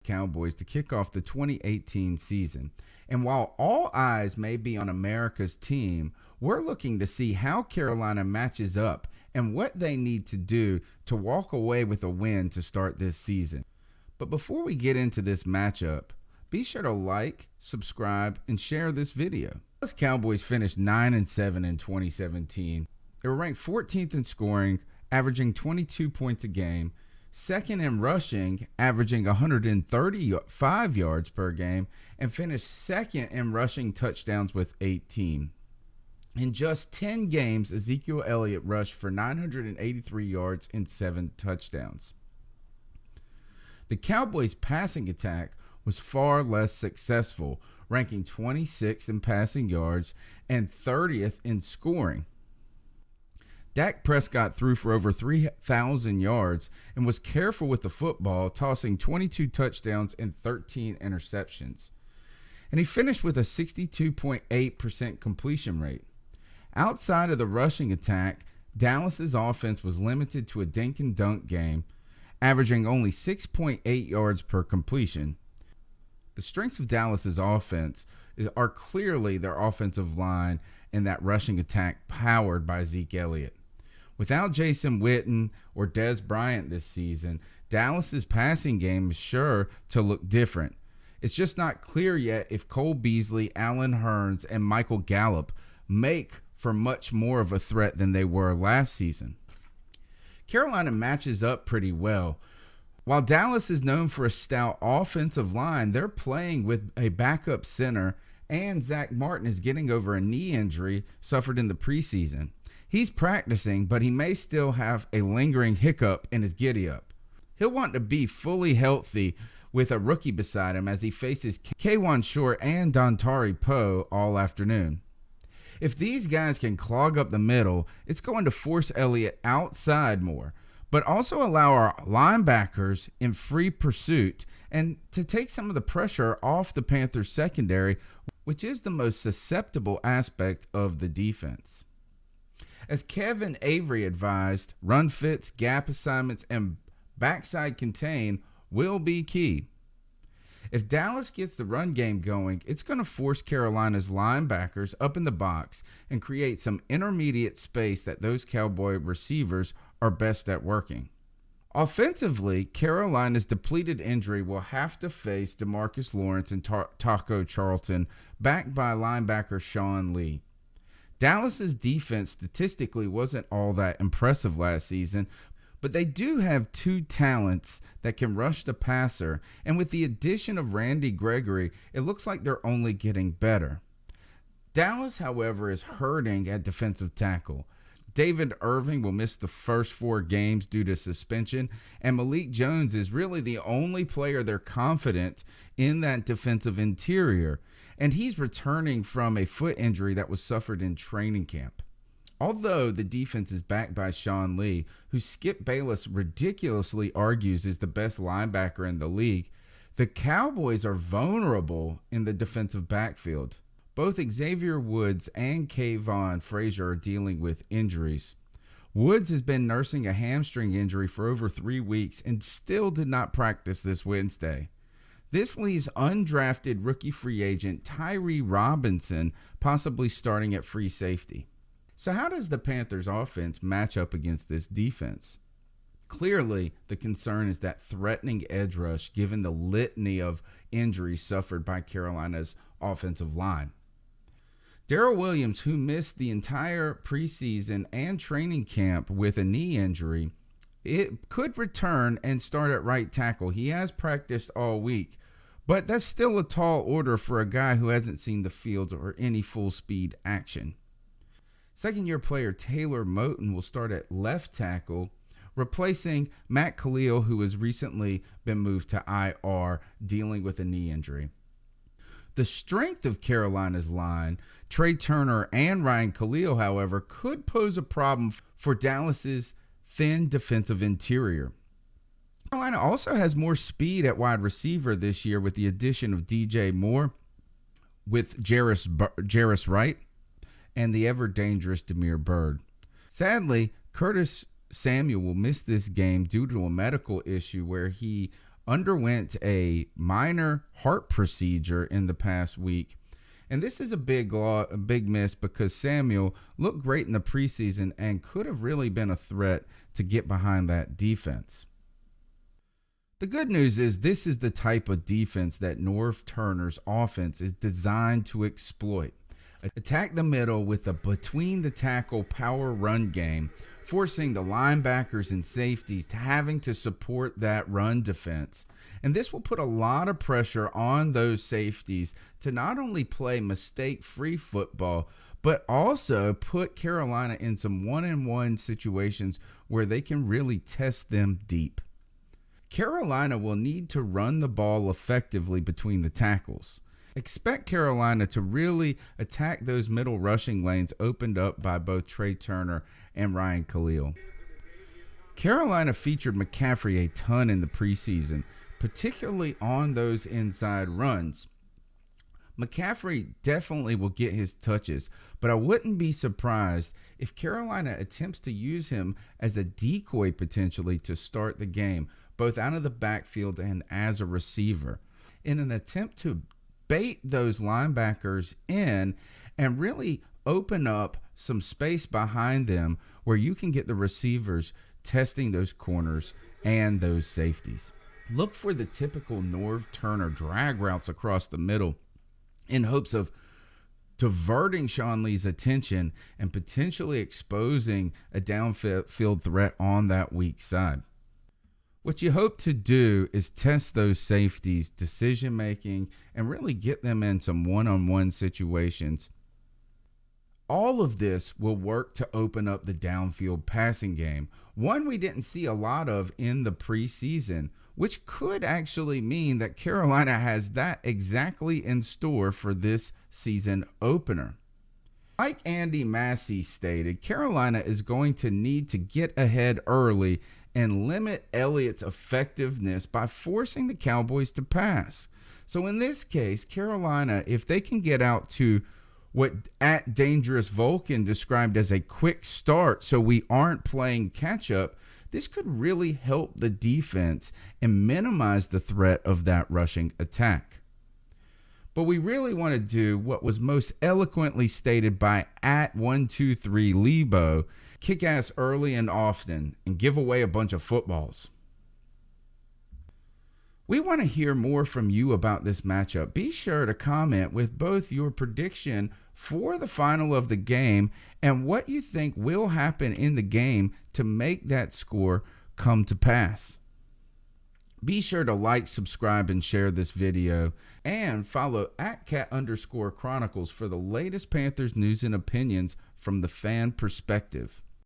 Cowboys to kick off the 2018 season. And while all eyes may be on America's team, we're looking to see how Carolina matches up and what they need to do to walk away with a win to start this season. But before we get into this matchup, be sure to like, subscribe, and share this video. Dallas Cowboys finished 9-7 in 2017. They were ranked 14th in scoring, averaging 22 points a game, second in rushing, averaging 135 yards per game, and finished second in rushing touchdowns with 18. In just 10 games, Ezekiel Elliott rushed for 983 yards and 7 touchdowns. The Cowboys' passing attack was far less successful, ranking 26th in passing yards and 30th in scoring. Dak Prescott threw for over 3,000 yards and was careful with the football, tossing 22 touchdowns and 13 interceptions. And he finished with a 62.8% completion rate. Outside of the rushing attack, Dallas's offense was limited to a dink and dunk game, averaging only 6.8 yards per completion. The strengths of Dallas's offense are clearly their offensive line and that rushing attack powered by Zeke Elliott. Without Jason Witten or Dez Bryant this season, Dallas's passing game is sure to look different. It's just not clear yet if Cole Beasley, Allen Hurns, and Michael Gallup make for much more of a threat than they were last season. Carolina matches up pretty well. While Dallas is known for a stout offensive line, they're playing with a backup center, and Zach Martin is getting over a knee injury suffered in the preseason. He's practicing, but he may still have a lingering hiccup in his giddy-up. He'll want to be fully healthy with a rookie beside him as he faces K'Wan Short and Dontari Poe all afternoon. If these guys can clog up the middle, it's going to force Elliott outside more, but also allow our linebackers in free pursuit and to take some of the pressure off the Panthers secondary, which is the most susceptible aspect of the defense. As Kevin Avery advised, run fits, gap assignments, and backside contain will be key. If Dallas gets the run game going, it's going to force Carolina's linebackers up in the box and create some intermediate space that those Cowboy receivers are best at working. Offensively, Carolina's depleted injury will have to face DeMarcus Lawrence and Taco Charlton, backed by linebacker Sean Lee. Dallas's defense statistically wasn't all that impressive last season, but they do have two talents that can rush the passer, and with the addition of Randy Gregory, it looks like they're only getting better. Dallas, however, is hurting at defensive tackle. David Irving will miss the first 4 games due to suspension, and Malik Jones is really the only player they're confident in that defensive interior, and he's returning from a foot injury that was suffered in training camp. Although the defense is backed by Sean Lee, who Skip Bayless ridiculously argues is the best linebacker in the league, the Cowboys are vulnerable in the defensive backfield. Both Xavier Woods and Kayvon Frazier are dealing with injuries. Woods has been nursing a hamstring injury for over 3 weeks and still did not practice this Wednesday. This leaves undrafted rookie free agent Tyree Robinson possibly starting at free safety. So how does the Panthers offense match up against this defense? Clearly, the concern is that threatening edge rush given the litany of injuries suffered by Carolina's offensive line. Darrell Williams, who missed the entire preseason and training camp with a knee injury, it could return and start at right tackle. He has practiced all week, but that's still a tall order for a guy who hasn't seen the field or any full speed action. Second-year player Taylor Moton will start at left tackle, replacing Matt Khalil, who has recently been moved to IR, dealing with a knee injury. The strength of Carolina's line, Trey Turner and Ryan Khalil, however, could pose a problem for Dallas's thin defensive interior. Carolina also has more speed at wide receiver this year with the addition of DJ Moore, with Jarris Wright, and the ever-dangerous Damiere Byrd. Sadly, Curtis Samuel will miss this game due to a medical issue where he underwent a minor heart procedure in the past week. And this is a big miss because Samuel looked great in the preseason and could have really been a threat to get behind that defense. The good news is this is the type of defense that Norv Turner's offense is designed to exploit. Attack the middle with a between-the-tackle power run game, forcing the linebackers and safeties to having to support that run defense. And this will put a lot of pressure on those safeties to not only play mistake-free football, but also put Carolina in some one-on-one situations where they can really test them deep. Carolina will need to run the ball effectively between the tackles. Expect Carolina to really attack those middle rushing lanes opened up by both Trey Turner and Ryan Khalil. Carolina featured McCaffrey a ton in the preseason, particularly on those inside runs. McCaffrey definitely will get his touches, but I wouldn't be surprised if Carolina attempts to use him as a decoy potentially to start the game, both out of the backfield and as a receiver, in an attempt to bait those linebackers in and really open up some space behind them where you can get the receivers testing those corners and those safeties. Look for the typical Norv Turner drag routes across the middle in hopes of diverting Sean Lee's attention and potentially exposing a downfield threat on that weak side. What you hope to do is test those safeties' decision making and really get them in some one-on-one situations. All of this will work to open up the downfield passing game, one we didn't see a lot of in the preseason, which could actually mean that Carolina has that exactly in store for this season opener. Like Andy Massey stated, Carolina is going to need to get ahead early and limit Elliott's effectiveness by forcing the Cowboys to pass. So in this case, Carolina, if they can get out to what at Dangerous Vulcan described as a quick start so we aren't playing catch up, this could really help the defense and minimize the threat of that rushing attack. But we really want to do what was most eloquently stated by @123Lebo, kick ass early and often and give away a bunch of footballs. We want to hear more from you about this matchup. Be sure to comment with both your prediction for the final of the game and what you think will happen in the game to make that score come to pass. Be sure to like, subscribe, and share this video, and follow @cat_chronicles for the latest Panthers news and opinions from the fan perspective.